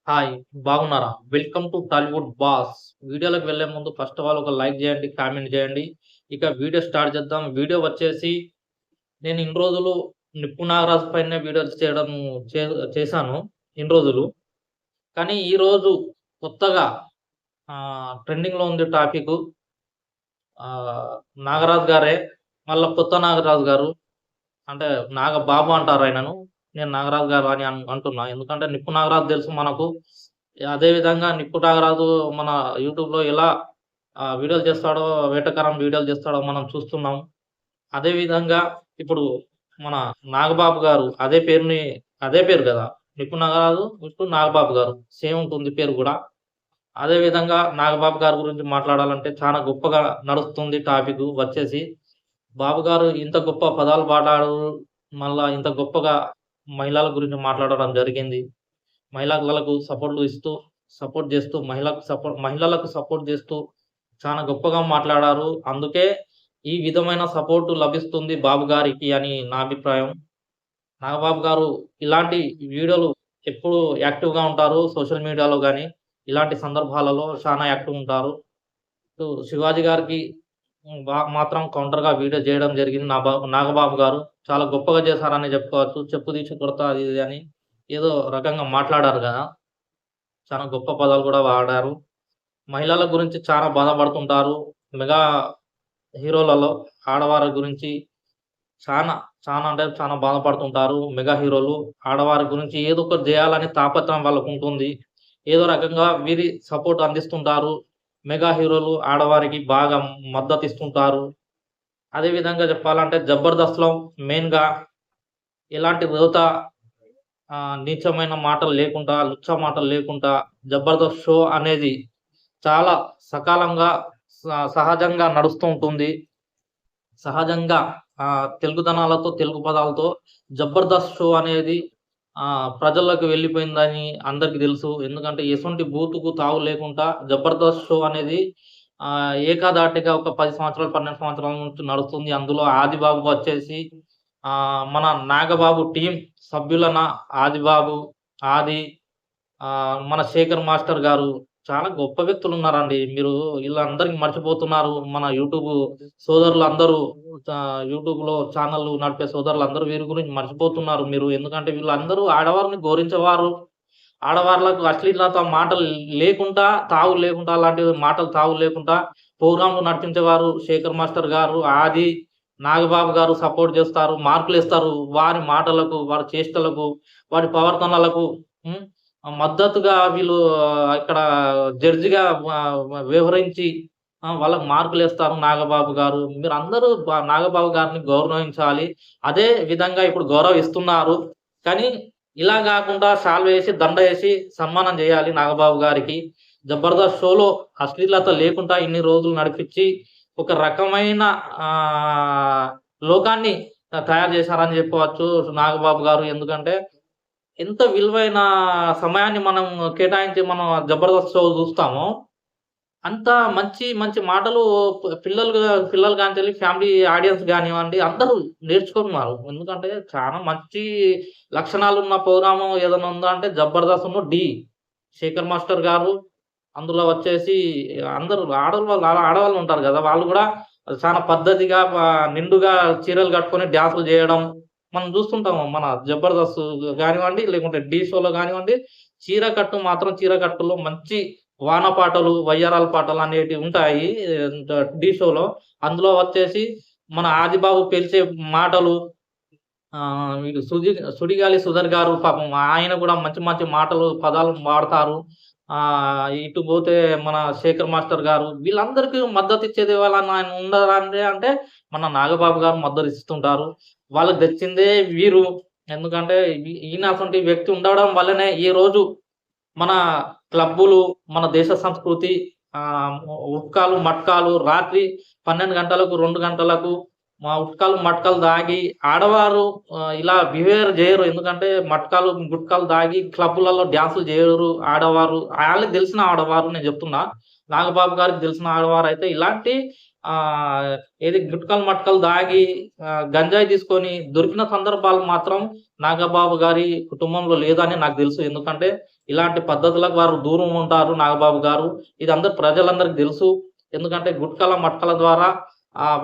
Hi! బాగున్నారా? Welcome to Tollywood boss. వీడియోలోకి వెళ్ళే ముందు ఫస్ట్ ఆఫ్ ఆల్ ఒక లైక్ జేయండి, కామెంట్ జేయండి. ఇక వీడియో స్టార్ట్ చేద్దాం. వీడియో వచ్చేసి నేను ఇన్ని రోజులు 'నిప్పు నాగరాజు' పైనే వీడియోస్ చేయడం చే చేశాను ఇన్ని రోజులు. కానీ ఈరోజు కొత్తగా ట్రెండింగ్‌లో ఉంది టాపికు. నాగరాజు గారే. మళ్ళా కొత్త నాగరాజు గారు. అంటే నాగబాబు అంటారాయనను. నేను నాగరాజు గారు అని అంటున్నా. ఎందుకంటే 'నిప్పు నాగరాజు' తెలుసు మనకు. అదే విధంగా 'నిప్పు నాగరాజు' మన యూట్యూబ్‌లో ఎలా వీడియోలు చేస్తాడో, వేటకారం వీడియోలు చేస్తాడో మనం చూస్తున్నాం. అదే విధంగా ఇప్పుడు మన నాగబాబు గారు అదే పేరు గదా! 'నిప్పు నాగరాజు' నాగబాబు గారు సేమ్ ఉంటుంది పేరు గూడా. అదే విధంగా నాగబాబు గారి గురించి మాట్లాడాలంటే చాలా గొప్పగా నడుస్తుంది టాపికు వచ్చేసి. బాబు గారు ఇంత గొప్ప పదాలు పాడారు. మళ్ళా ఇంత గొప్పగా మహిళల గురించి మాట్లాడడం జరిగింది. మహిళలకు సపోర్ట్ జేస్తూ మహిళలకు సపోర్ట్ జేస్తూ చాలా గొప్పగా మాట్లాడారు. అందుకే ఈ విధమైన సపోర్ట్ లభిస్తుంది బాబు గారికి అని నా అభిప్రాయం. నాగబాబు గారు ఇలాంటి వీడియోలు ఎప్పుడు యాక్టివ్‌గా ఉంటారు. సోషల్ మీడియాలో గాని, ఇలాంటి సందర్భాలలో చాలా యాక్టివ్ ఉంటారు. శివాజీ గారికి మాత్రం కౌంటర్‌గా వీడియో జేయడం జరిగింది. నాగబాబు గారు. చాలా గొప్పగా చేశారని జెప్పుకోవచ్చు. చెప్పు తీసి కొడతా అది ఇది అని ఏదో రకంగా మాట్లాడారు గదా! చాలా గొప్ప పదాలు గూడా వాడారు. మహిళల గురించి చాలా బాధపడుతుంటారు. మెగా హీరోలలో ఆడవారి గురించి చానా, చానా అంటే చానా బాధపడుతుంటారు. మెగా హీరోలు ఆడవారి గురించి ఏదో ఒకటి జేయాలని తాపత్రయం వాళ్ళకుంటుంది. ఏదో రకంగా వీరి సపోర్ట్ అందిస్తుంటారు. మెగా హీరోలు ఆడవారికి బాగా మద్దతిస్తుంటారు. అదే విధంగా చెప్పాలంటే 'జబర్దస్త్‌లో' మెయిన్‌గా ఎలాంటి నీచమైన మాటలు లేకుండా, లుచ్చ మాటలు లేకుండా 'జబర్దస్త్ షో' అనేది చాలా సకాలంగా స సహజంగా నడుస్తూ ఉంటుంది. సహజంగా తెలుగుదనాలతో, తెలుగు పదాలతో 'జబర్దస్త్ షో' అనేది ప్రజల్లోకి వెళ్ళిపోయిందని అందరికి తెలుసు. ఎందుకంటే ఎటువంటి బూతుకు తావు లేకుండా 'జబర్దస్త్ షో' అనేది ఏకధాటిగా ఒక 10 సంవత్సరాలు, 12 సంవత్సరాల నుంచి నడుస్తుంది. అందులో ఆదిబాబు వచ్చేసి మన నాగబాబు టీమ్ సభ్యులన ఆదిబాబు, ఆది మన శేఖర్ మాస్టర్ గారు చాలా గొప్ప వ్యక్తులున్నారండి. మీరు ఈళ్ళందరికి మర్చిపోతున్నారు. మన సోదరులందరూ యూట్యూబ్‌లో ఛానెల్‌లు నడిపే సోదరులందరూ వీరి గురించి మర్చిపోతున్నారు మీరు. ఎందుకంటే వీళ్ళందరూ ఆడవారిని గౌరవించేవారు. ఆడవార్లకు అశ్లీలత మాటలు లేకుండా, తావు లేకుండా అలాంటి మాటలు తావు లేకుండా ప్రోగ్రామ్‌లు నడిపించేవారు. శేఖర్ మాస్టర్ గారు, ఆది, నాగబాబు గారు సపోర్ట్ జేస్తారు. మార్కులిస్తారు. వారి మాటలకు, వారి చేష్టలకు, వారి ప్రవర్తనలకు హ్మ్. మద్దతుగా వీళ్ళు ఇక్కడ జడ్జిగా వ్యవహరించి వాళ్ళకి మార్కులేస్తారు నాగబాబు గారు. మీరందరూ నాగబాబు గారిని గౌరవించాలి. అదే విధంగా ఇప్పుడు గౌరవిస్తున్నారు. కానీ ఇలా గాకుండా శాల్వేసి, దండ ఏసి సన్మానం జేయాలి నాగబాబు గారికి. 'జబర్దస్త్ షో'లో అశ్లీలత లేకుండా ఇన్ని రోజులు నడిపిచ్చి, ఒక రకమైన లోకాన్ని తయారు జేశారని జెప్పవచ్చు నాగబాబు గారు. ఎందుకంటే, ఎంత విలువైన సమయాన్ని మనం కేటాయించి మనం 'జబర్దస్త్ షో' జూస్తామో, అంత మంచి మంచి మాటలు పిల్లలు గానిచెల్లి ఫ్యామిలీ ఆడియన్స్ గానివ్వండి, అందరూ నేర్చుకున్నారు. ఎందుకంటే, చాలా మంచి లక్షణాలున్న ప్రోగ్రాము ఏదైనా ఉందా అంటే 'జబర్దస్త్' 'ఢీ'. శేఖర్ మాస్టర్ గారు, అందులో వచ్చేసి అందరూ ఆడవాళ్ళుంటారు గదా! వాళ్ళు గూడా చాలా పద్ధతిగా నిండుగా చీరలు కట్టుకొని డాన్సులు జేయడం మనం జూస్తుంటాము. మన 'జబర్దస్త్' గానివ్వండి, లేకుంటే 'ఢీ' షోలో గానివ్వండి, చీర కట్టులో మంచి వాన పాటలు, వయ్యారాల పాటలనేటివి ఉంటాయి. 'ఢీ' షోలో. అందులో వచ్చేసి మన ఆదిబాబు పేల్చే మాటలు వీడు 'సుడిగాలి సుధీర్' గారు పాపం ఆయన గూడా మంచి మంచి మాటలు, పదాలు వాడతారు. ఇటు బోతే మన శేఖర్ మాస్టర్ గారు వీళ్ళందరికీ మద్దతిచ్చేది ఎవలన్నా ఆయన ఉన్నారండి అంటే మన నాగబాబు గారు మద్దతిస్తుంటారు. వాళ్ళకి తెచ్చిందే వీరు. ఎందుకంటే ఈయన అసంటి వ్యక్తి ఉండడం వల్లనే ఈరోజు మన క్లబ్బులు, మన దేశ సంస్కృతి ఉట్కాలు, మట్కాలు రాత్రి 12 గంటలకు, 2 గంటలకు మట్కాలు తాగి ఆడవారు ఇలా బిహేవియర్ జేయరు. ఎందుకంటే మట్కాలు, గుట్కాలు తాగి క్లబ్బులలో డాన్సులు జేయరు ఆడవారు. ఆళ్ళకి దెలిసిన ఆడవారు నేను జెప్తున్నా. నాగబాబు గారికి దెలిసిన ఆడవారైతే ఇలాంటి ఏది గుట్కలు మట్కలు దాగి గంజాయి తీసుకొని దొరికిన సందర్భాలు మాత్రం నాగబాబు గారి కుటుంబంలో లేదని నాకు తెలుసు. ఎందుకంటే ఇలాంటి పద్ధతులకు వారు దూరం ఉంటారు నాగబాబు గారు. ఇది ప్రజలందరికి తెలుసు. ఎందుకంటే గుట్కల మట్కల ద్వారా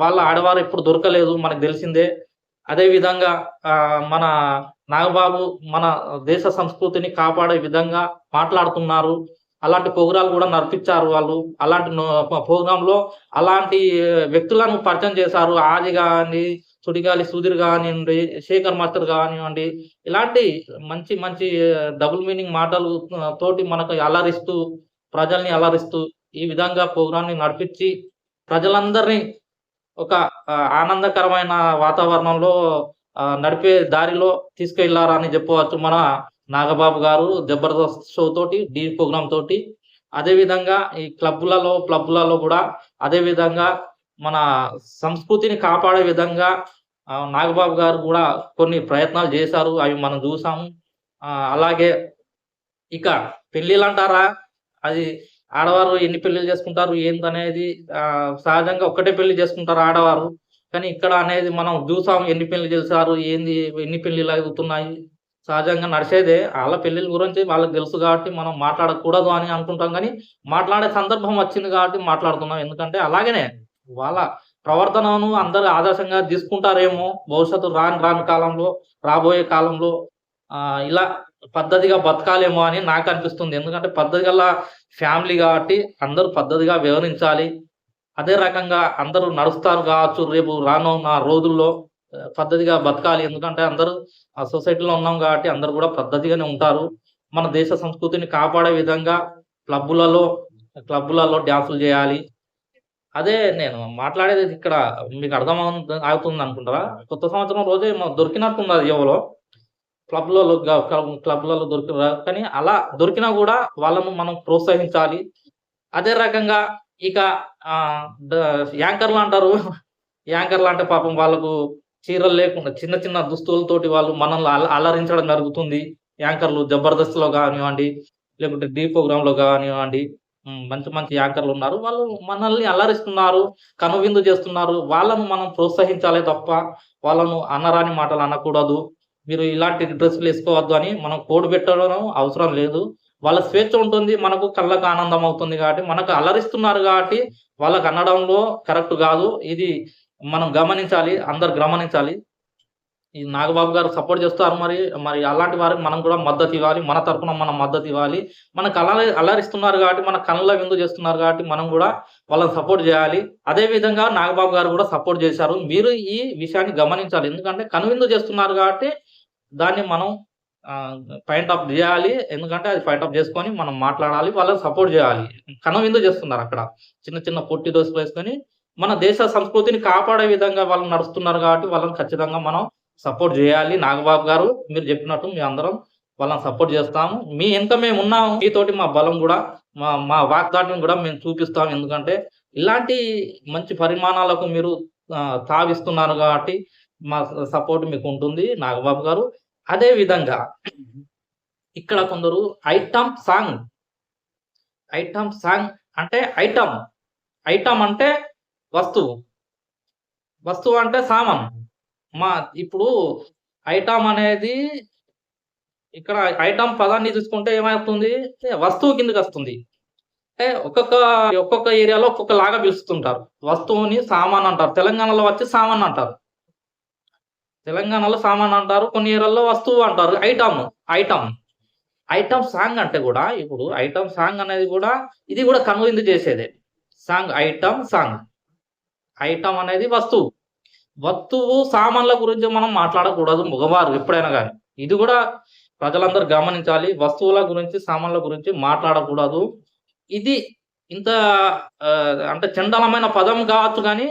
వాళ్ళ ఆడవారు ఎప్పుడు దొరకలేదు మనకు తెలిసిందే. అదే విధంగా మన నాగబాబు మన దేశ సంస్కృతిని కాపాడే విధంగా మాట్లాడుతున్నారు. అలాంటి ప్రోగ్రాలు కూడా నడిపించారు వాళ్ళు. అలాంటి ప్రోగ్రాంలో అలాంటి వ్యక్తులను పరిచయం చేశారు. ఆది గాని, సుడిగాలి సుధీర్ గానివ్వండి, శేఖర్ మాస్టర్ గానివ్వండి, ఇలాంటి మంచి మంచి డబుల్ మీనింగ్ మాటలు తోటి మనకు అలరిస్తూ, ప్రజల్ని అలరిస్తూ ఈ విధంగా ప్రోగ్రామ్‌ని నడిపించి ప్రజలందరినీ ఒక ఆనందకరమైన వాతావరణంలో నడిపే దారిలో తీసుకెళ్లారని చెప్పవచ్చు మన నాగబాబు గారు 'జబర్దస్త్' షో తోటి, ఢీ ప్రోగ్రామ్ తోటి. అదే విధంగా ఈ క్లబ్‌లలో కూడా అదే విధంగా మన సంస్కృతిని కాపాడే విధంగా నాగబాబు గారు కూడా కొన్ని ప్రయత్నాలు చేశారు. అవి మనం చూసాము. అలాగే ఇక పెళ్ళిళ్ళంటారా, అది ఆడవారు ఎన్ని పెళ్ళిళ్ళు చేసుకుంటారు ఏందనేది సహజంగా ఒక్కటే పెళ్లి చేసుకుంటారు ఆడవారు. కానీ ఇక్కడ అనేది మనం చూసాం ఎన్ని పెళ్లి చేశారు, ఏంది, ఎన్ని పెళ్ళిళ్ళు అవుతున్నాయి. సహజంగా నడిచేదే. ఆళ్ళ పెళ్ళిళ్ళ గురించి వాళ్ళకి తెలుసు కాబట్టి మనం మాట్లాడకూడదు అని అనుకుంటాం గానీ, మాట్లాడే సందర్భం వచ్చింది కాబట్టి మాట్లాడుతున్నాం. ఎందుకంటే అలాగనే వాళ్ళ ప్రవర్తనను అందరూ ఆదర్శంగా తీసుకుంటారేమో భవిష్యత్తు రాను కాలంలో, రాబోయే కాలంలో ఇలా పద్ధతిగా బతకాలేమో అని నాకనిపిస్తుంది. ఎందుకంటే పద్ధతి గల ఫ్యామిలీ కాబట్టి అందరూ పద్ధతిగా వ్యవహరించాలి. అదే రకంగా అందరూ నడుస్తారు కావచ్చు రేపు రానున్న రోజుల్లో పద్ధతిగా బతకాలి. ఎందుకంటే అందరూ సొసైటీలో ఉన్నాం కాబట్టి అందరూ కూడా పద్ధతిగానే ఉంటారు. మన దేశ సంస్కృతిని కాపాడే విధంగా క్లబ్బులలో డాన్సులు చేయాలి. అదే నేను మాట్లాడేది ఇక్కడ మీకు అవుతుంది అనుకుంటారా? కొత్త సంవత్సరం రోజే దొరికినట్టున్నది ఎవరో క్లబ్‌లలో దొరికిర్రా కానీ అలా దొరికినా గూడా వాళ్ళను మనం ప్రోత్సహించాలి. అదే రకంగా ఇక యాంకర్‌లంటారు. యాంకర్‌లంటే పాపం వాళ్ళకు చీరలు లేకుండా చిన్న చిన్న దుస్తులతోటి వాళ్ళు మనల్ని అలరించడం జరుగుతుంది. యాంకర్‌లు 'జబర్దస్త్‌లో' గానివ్వండి, లేకుంటే 'ఢీ' ప్రోగ్రామ్‌లో గానివ్వండి. మంచి మంచి యాంకర్‌లున్నారు. వాళ్ళు మనల్ని అలరిస్తున్నారు, కనువిందు చేస్తున్నారు. వాళ్ళను మనం ప్రోత్సహించాలే తప్ప వాళ్ళను అనరాని మాటలు అనకూడదు. మీరు ఇలాంటి డ్రెస్సులేసుకోవద్దు అని మనం కోడ్ పెట్టడం అవసరం లేదు. వాళ్ళ స్వేచ్ఛ ఉంటుంది. మనకు కళ్ళకు ఆనందం అవుతుంది కాబట్టి, మనకు అలరిస్తున్నారు కాబట్టి వాళ్ళకి అనడంలో కరెక్ట్ గాదు. ఇది మనం గమనించాలి. అందరూ గమనించాలి. ఈ నాగబాబు గారు సపోర్ట్ చేస్తారు మరి అలాంటి వారికి మనం కూడా మద్దతివ్వాలి. మన తరపున మనం మద్దతివ్వాలి. మనకు అలరిస్తున్నారు కాబట్టి, మన కళ్ళ విందు చేస్తున్నారు కాబట్టి మనం గూడా వాళ్ళని సపోర్ట్ జేయాలి. అదే విధంగా నాగబాబు గారు గూడా సపోర్ట్ చేశారు. మీరు ఈ విషయాన్ని గమనించాలి. ఎందుకంటే కనువిందు చేస్తున్నారు కాబట్టి దాన్ని మనం పాయింట్ ఆఫ్ జేయాలి. ఎందుకంటే అది పాయింట్ ఆఫ్ చేసుకొని మనం మాట్లాడాలి. వాళ్ళని సపోర్ట్ జేయాలి. కనువిందు చేస్తున్నారక్కడ. చిన్న చిన్న పొట్టి డ్రెస్సులేసుకొని మన దేశ సంస్కృతిని కాపాడే విధంగా వాళ్ళు నడుస్తున్నారు కాబట్టి వాళ్ళని ఖచ్చితంగా మనం సపోర్ట్ జేయాలి. నాగబాబు గారు మీరు చెప్పినట్టు అందరం వాళ్ళని సపోర్ట్ చేస్తాము. మీ వెనక మేమున్నాము. మీతోటి మా బలం గూడా మా వాగ్దాటిని గూడా మేము చూపిస్తాం. ఎందుకంటే ఇలాంటి మంచి పరిమాణాలకు మీరు తావిస్తున్నారు కాబట్టి మా సపోర్ట్ మీకుంటుంది నాగబాబు గారు. అదే విధంగా ఇక్కడ కొందరు ఐటమ్ సాంగ్ అంటే ఐటమ్ అంటే వస్తువు. వస్తువు అంటే సామాను. ఇప్పుడు ఐటమ్ అనేది ఇక్కడ ఐటమ్ పదాన్ని చూసుకుంటే ఏమవుతుంది? వస్తువు కిందకొస్తుంది. అంటే ఒక్కొక్క ఏరియాలో ఒక్కొక్కలాగా పిలుస్తుంటారు. వస్తువుని సామాను అంటారు. తెలంగాణలో వచ్చి సామాను అంటారు. తెలంగాణలో సామాను అంటారు. కొన్ని ఏరియాల్లో వస్తువు అంటారు. ఐటమ్ సాంగ్ అంటే గూడా ఇప్పుడు ఐటమ్ సాంగ్ అనేది గూడా ఇది గూడా కనువిందు చేసేదే. సాంగ్. ఐటమ్ అనేది వస్తువు. సామాన్ల గురించి మనం మాట్లాడకూడదు మగవారు ఎప్పుడైనా గాని. ఇది గూడా ప్రజలందరూ గమనించాలి. వస్తువుల గురించి, సామాన్ల గురించి మాట్లాడకూడదు. ఇది ఇంత అంటే చండాలమైన పదం కావచ్చు గానీ,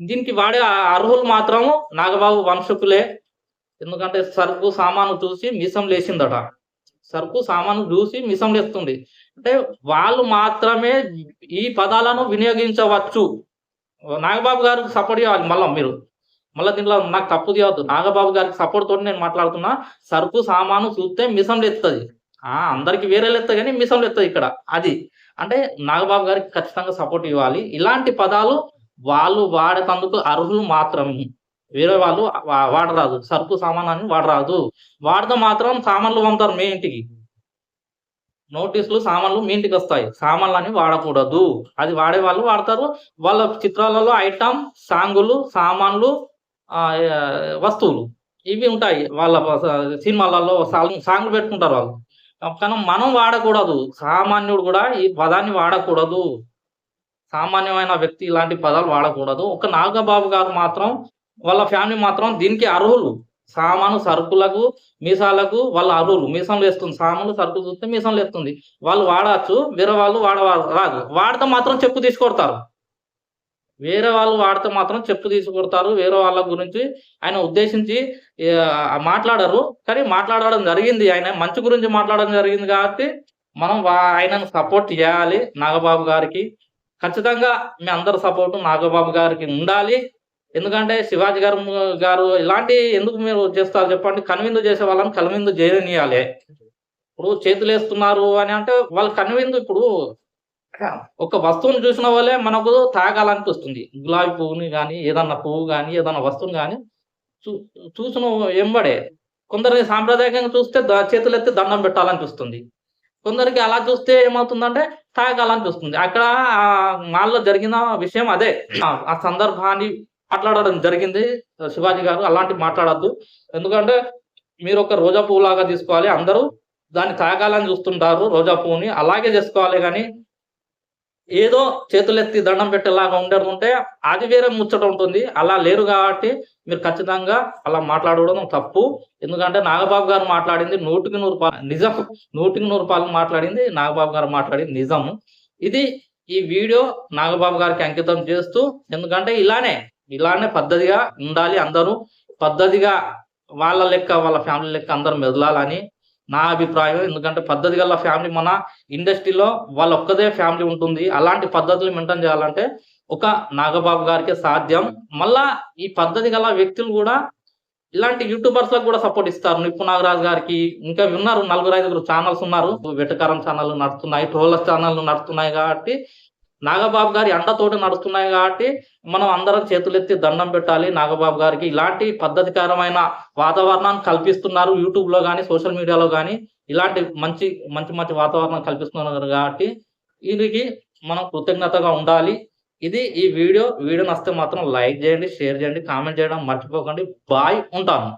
దీనికి వాడే అర్హులు మాత్రం నాగబాబు వంశకులే. ఎందుకంటే సరుకు సామాను చూసి మీసం లేసిందట. సరుకు సామాను చూసి మీసం లేస్తుంది. అంటే వాళ్ళు మాత్రమే ఈ పదాలను వినియోగించవచ్చు. నాగబాబు గారికి సపోర్ట్ చేయాలి మీరు. దీంట్లో నాకు తప్పు తీయవద్దు. నాగబాబు గారికి సపోర్ట్ తోటి నేను మాట్లాడుతున్నా. సరుకు సామాను చూస్తే మీసం లేస్తది. అందరికి వేరే లేస్తది గానీ మీసం లేస్తది ఇక్కడ. అది. అంటే నాగబాబు గారికి ఖచ్చితంగా సపోర్ట్ ఇవ్వాలి. ఇలాంటి పదాలు వాళ్ళు వాడేటందుకు అర్హులు మాత్రమే. వేరే వాళ్ళు వాడరాదు. సరుకు సామానని వాడరాదు. వాడితే మాత్రం సామాన్లు పంపుతారు మీ ఇంటికి. నోటీసులు, సామాన్లు మీ ఇంటికొస్తాయి. సామాన్లని వాడకూడదు. అది వాడేవాళ్ళు వాడతారు. వాళ్ళ చిత్రాలలో ఐటెమ్, సాంగులు, సామాన్లు, వస్తువులు ఇవి ఉంటాయి. వాళ్ళ సినిమాలలో సాంగ్‌లు పెట్టుకుంటారు వాళ్ళు. కానీ మనం వాడకూడదు. సామాన్యుడు గూడా ఈ పదాన్ని వాడకూడదు. సామాన్యమైన వ్యక్తి ఇలాంటి పదాలు వాడకూడదు. ఒక నాగబాబు గారు మాత్రం వాళ్ళ ఫ్యామిలీ మాత్రం దీనికి అర్హులు. సామాను, సరుకులకు, మీసాలకు వాళ్ళ అర్హులు. మీసం లేస్తుంది. సామాన్లు, సరుకులు చూస్తే మీసం లేస్తుంది. వాళ్ళు వాడచ్చు. వేరే వాళ్ళు రాదు. వాడితే మాత్రం చెప్పు తీసి కొడతారు. వేరే వాళ్ళు వాడితే మాత్రం చెప్పు తీసి కొడతారు. వేరే వాళ్ళ గురించి ఆయన ఉద్దేశించి మాట్లాడరు. కానీ మాట్లాడడం జరిగింది. ఆయన మంచి గురించి మాట్లాడడం జరిగింది కాబట్టి మనం ఆయనను సపోర్ట్ చేయాలి నాగబాబు గారికి. ఖచ్చితంగా మీ అందరి సపోర్ట్ నాగబాబు గారికి ఉండాలి. ఎందుకంటే శివాజీ గారు ఇలాంటియి ఎందుకు మీరు చేస్తారు చెప్పండి? కనువిందు చేసే వాళ్ళని కనువిందు చేయనియాలే. ఇప్పుడు చేతులేస్తున్నారు అని అంటే వాళ్ళు కనువిందు ఇప్పుడు ఒక వస్తువుని చూసిన వాళ్ళే మనకు తాగాలనిపిస్తుంది. గులాబీ పువ్వుని గాని, ఏదన్నా పువ్వు గాని, ఏదన్నా వస్తువుని గాని చూ చూసిన ఎంబడే కొందరిని సాంప్రదాయకంగా చూస్తే చేతులెత్తి దండం పెట్టాలనిపిస్తుంది. కొందరికి అలా చూస్తే ఏమవుతుందంటే తాగాలనిపిస్తుంది. అక్కడ మాల్‌లో జరిగిన విషయం అదే. ఆ సందర్భాన్ని మాట్లాడడం జరిగింది శివాజీ గారు. అలాంటివి మాట్లాడొద్దు. ఎందుకంటే మీరొక రోజా పువ్వులాగా తీసుకోవాలి. అందరూ దాన్ని తాగాలని చూస్తుంటారు రోజా పువ్వుని. అలాగే చేసుకోవాలి గానీ ఏదో చేతులెత్తి దండం పెట్టేలాగా ఉండకుంటే అది వేరే ముచ్చట ఉంటుంది. అలా లేరు గాబట్టి మీరు ఖచ్చితంగా అలా మాట్లాడడం తప్పు. ఎందుకంటే నాగబాబు గారు మాట్లాడింది 100కి 100 నిజం. 100కి 100 మాట్లాడింది నాగబాబు గారు మాట్లాడింది నిజం. ఇది ఈ వీడియో నాగబాబు గారికి అంకితం చేస్తూ ఎందుకంటే ఇలానే పద్ధతిగా ఉండాలి అందరూ. పద్ధతిగా వాళ్ళ లెక్క, వాళ్ళ ఫ్యామిలీ లెక్క అందరూ మెదలాలని నా అభిప్రాయం. ఎందుకంటే పద్ధతి గల ఫ్యామిలీ మన ఇండస్ట్రీలో వాళ్ళొక్కదే ఫ్యామిలీ ఉంటుంది. అలాంటి పద్ధతులు మెయింటైన్ చేయాలంటే ఒక నాగబాబు గారికే సాధ్యం. మళ్ళా ఈ పద్ధతి గల వ్యక్తులు గూడా ఇలాంటి యూట్యూబర్స్‌లకు గూడా సపోర్ట్ ఇస్తారు. నిప్పు నాగరాజు గారికి ఇంకా ఉన్నారు. నలుగురు, ఐదుగురు ఛానెల్స్ ఉన్నారు. వెటకారం ఛానెల్‌లు నడుస్తున్నాయి. ట్రోలర్స్ ఛానెల్‌లు నడుస్తున్నాయి గాబట్టి నాగబాబు గారి అండతోటి నడుస్తున్నాయి గాబట్టి మనం అందరం చేతులెత్తి దండం పెట్టాలి నాగబాబు గారికి. ఇలాంటి పద్ధతికరమైన వాతావరణాన్ని కల్పిస్తున్నారు యూట్యూబ్‌లో గాని, సోషల్ మీడియాలో గాని ఇలాంటి మంచి వాతావరణం కల్పిస్తున్నారు గాబట్టి వీరికి మనం కృతజ్ఞతగా ఉండాలి. ఇది ఈ వీడియో. వీడియో నచ్చితే మాత్రం లైక్ జేయండి, షేర్ జేయండి, కామెంట్ చేయడం మర్చిపోకండి. బాయ్. ఉంటాను.